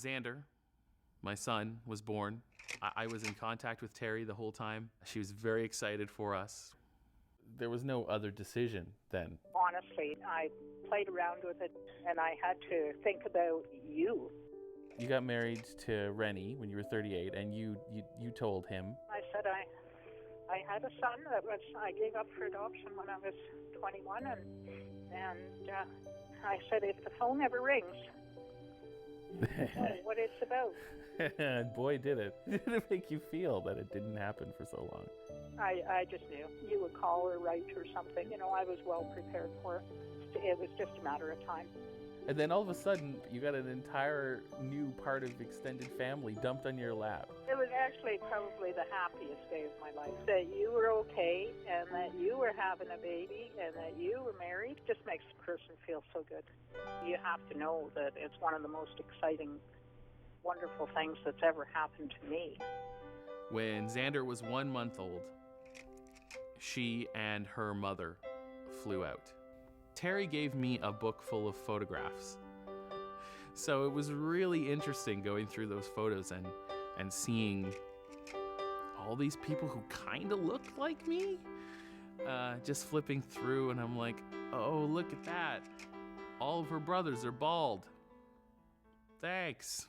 Xander, my son, was born. I was in contact with Terry the whole time. She was very excited for us. There was no other decision then. Honestly, I played around with it, and I had to think about you. You got married to Rennie when you were 38, and you told him. I said I had a son that I gave up for adoption when I was 21, and I said, if the phone ever rings, what it's about. And boy, did it. Did it make you feel that it didn't happen for so long? I just knew. You would call or write or something. I was well prepared for it. It was just a matter of time. And then all of a sudden, you got an entire new part of extended family dumped on your lap. It was actually probably the happiest day of my life. That you were okay, and that you were having a baby, and that you were married, just makes a person feel so good. You have to know that it's one of the most exciting, wonderful things that's ever happened to me. When Xander was 1 month old, she and her mother flew out. Terry gave me a book full of photographs. So it was really interesting going through those photos and seeing all these people who kind of looked like me. Just flipping through, and I'm like, oh, look at that. All of her brothers are bald. Thanks.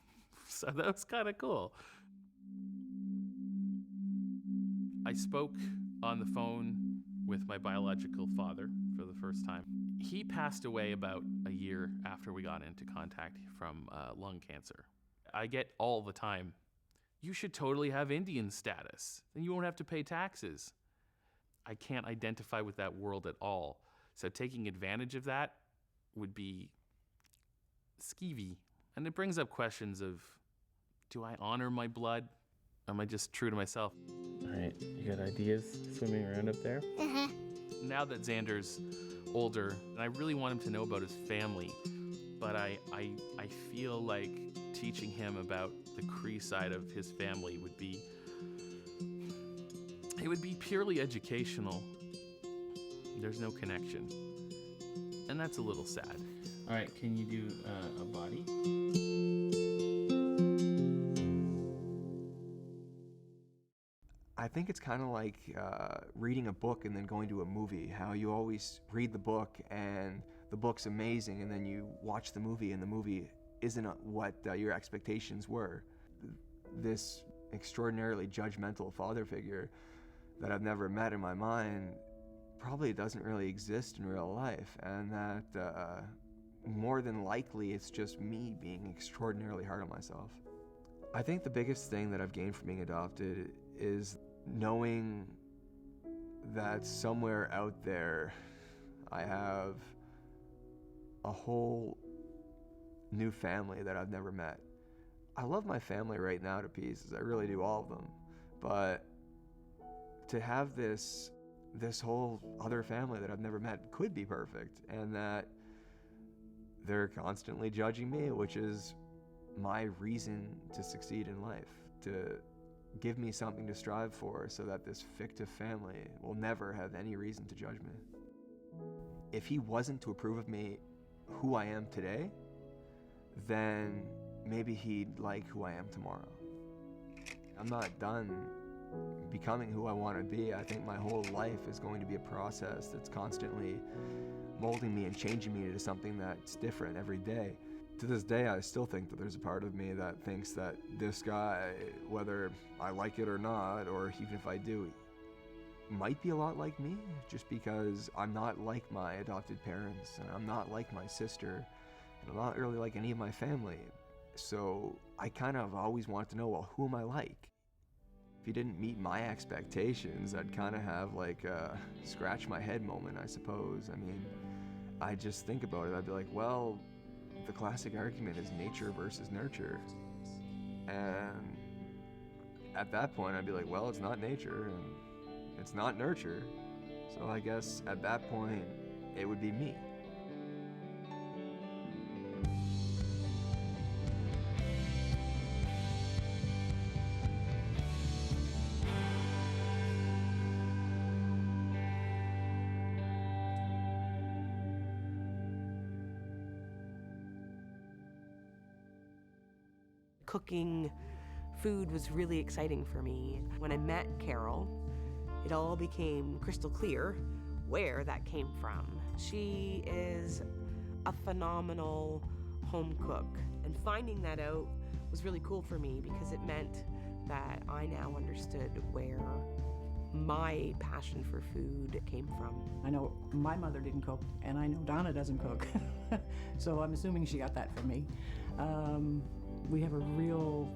So that was kind of cool. I spoke on the phone with my biological father for the first time. He passed away about a year after we got into contact from lung cancer. I get all the time, you should totally have Indian status. Then you won't have to pay taxes. I can't identify with that world at all. So taking advantage of that would be skeevy. And it brings up questions of, do I honor my blood? Am I just true to myself? All right, you got ideas swimming around up there? Now that Xander's older, and I really want him to know about his family, but I feel like teaching him about the Cree side of his family would be purely educational. There's no connection, and that's a little sad. All right, can you do a body? I think it's kind of like reading a book and then going to a movie, how you always read the book and the book's amazing, and then you watch the movie and the movie isn't what your expectations were. This extraordinarily judgmental father figure that I've never met in my mind probably doesn't really exist in real life, and that more than likely it's just me being extraordinarily hard on myself. I think the biggest thing that I've gained from being adopted is knowing that somewhere out there I have a whole new family that I've never met. I love my family right now to pieces, I really do, all of them, but to have this whole other family that I've never met could be perfect, and that they're constantly judging me, which is my reason to succeed in life, to give me something to strive for so that this fictive family will never have any reason to judge me. If he wasn't to approve of me who I am today, then maybe he'd like who I am tomorrow. I'm not done becoming who I want to be. I think my whole life is going to be a process that's constantly molding me and changing me into something that's different every day. To this day, I still think that there's a part of me that thinks that this guy, whether I like it or not, or even if I do, might be a lot like me, just because I'm not like my adopted parents, and I'm not like my sister, and I'm not really like any of my family. So I kind of always wanted to know, well, who am I like? If he didn't meet my expectations, I'd kind of have like a scratch my head moment, I suppose. I mean, I just think about it, I'd be like, well, the classic argument is nature versus nurture. And at that point, I'd be like, well, it's not nature and it's not nurture. So I guess at that point, it would be me. cooking food was really exciting for me. When I met Carol, it all became crystal clear where that came from. She is a phenomenal home cook, and finding that out was really cool for me because it meant that I now understood where my passion for food came from. I know my mother didn't cook, and I know Donna doesn't cook, so I'm assuming she got that from me. We have a real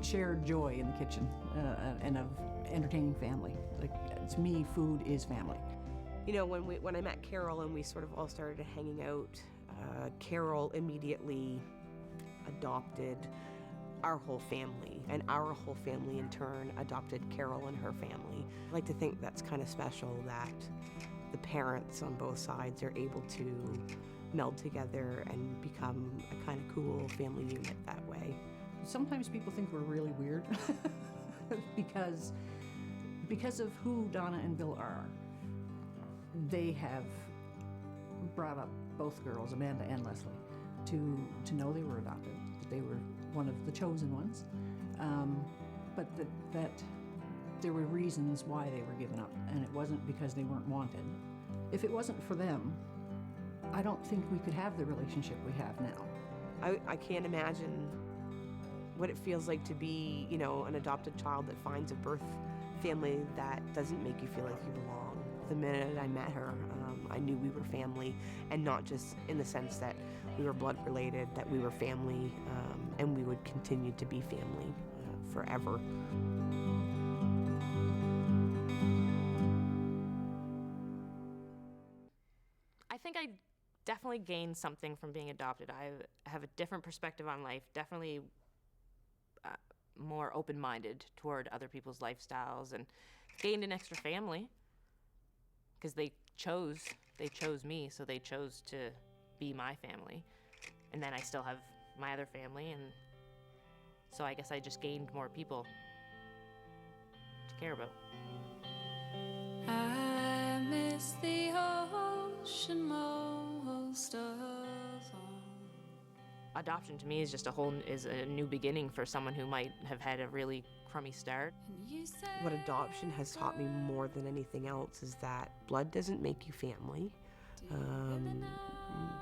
shared joy in the kitchen and of entertaining family. Like, to me, food is family. You know, when I met Carol and we sort of all started hanging out, Carol immediately adopted our whole family, and our whole family in turn adopted Carol and her family. I like to think that's kind of special that the parents on both sides are able to meld together and become a kind of cool family unit that way. Sometimes people think we're really weird because of who Donna and Bill are. They have brought up both girls, Amanda and Leslie, to know they were adopted, that they were one of the chosen ones, but that there were reasons why they were given up, and it wasn't because they weren't wanted. If it wasn't for them, I don't think we could have the relationship we have now. I can't imagine what it feels like to be, you know, an adopted child that finds a birth family that doesn't make you feel like you belong. The minute I met her, I knew we were family, and not just in the sense that we were blood related, that we were family, and we would continue to be family forever. I think I definitely gained something from being adopted. I have a different perspective on life, definitely more open-minded toward other people's lifestyles, and gained an extra family because they chose me, so they chose to be my family. And then I still have my other family, and so I guess I just gained more people to care about. I miss the ocean most of all. Adoption to me is just is a new beginning for someone who might have had a really crummy start. What adoption has taught me more than anything else is that blood doesn't make you family.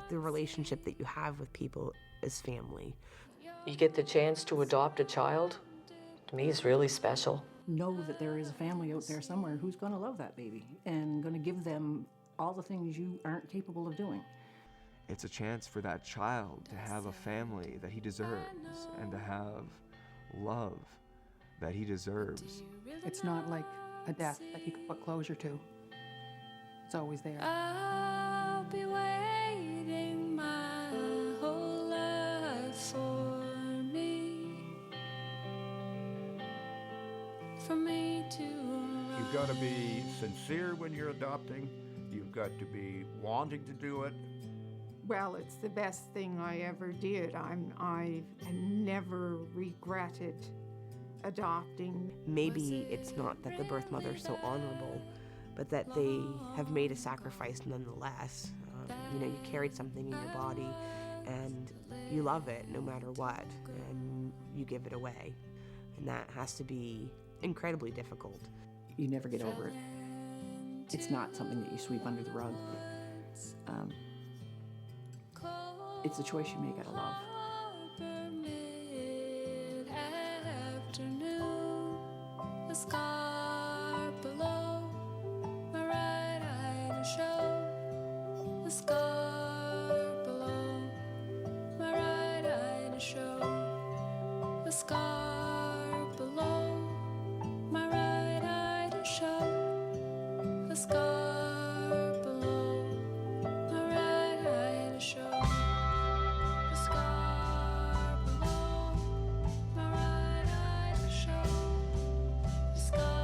The relationship that you have with people is family. You get the chance to adopt a child, to me is really special. Know that there is a family out there somewhere who's going to love that baby and going to give them all the things you aren't capable of doing. It's a chance for that child to have a family that he deserves and to have love that he deserves. It's not like a death that you can put closure to. It's always there. I'll be waiting my whole life for me to arrive. You've got to be sincere when you're adopting. You've got to be wanting to do it. Well, it's the best thing I ever did. I never regretted adopting. Maybe it's not that the birth mother's so honorable, but that they have made a sacrifice nonetheless. You know, you carried something in your body and you love it no matter what, and you give it away. And that has to be incredibly difficult. You never get over it. It's not something that you sweep under the rug. It's a choice you make out of love. The scar below my right eye to show. The scar below my right eye to show. The scar below my right eye to show. The scar below my right eye to show. The scar below my right eye to show. The scar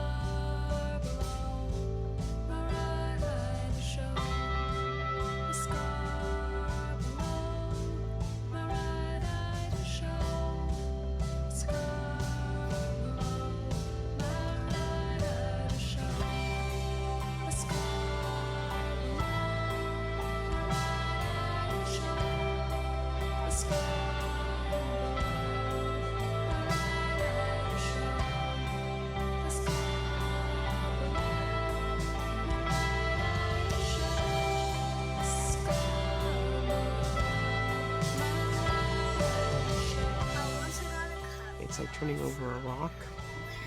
it's like turning over a rock.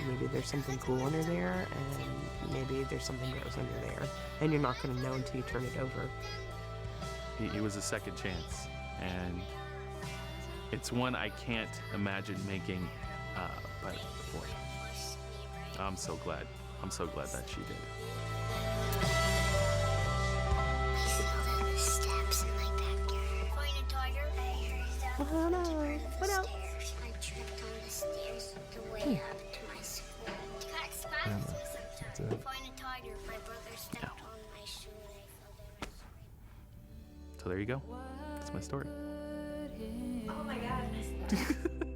Maybe there's something cool under there, and maybe there's something gross under there, and you're not going to know until you turn it over. It was a second chance, and it's one I can't imagine making, but boy, I'm so glad that she did. Oh no! What else? I tripped on the stairs the way up to my school. Got spasms sometimes. Find a tiger. My brother stepped on my shoe and I fell down. So there you go. That's my story. Oh my god.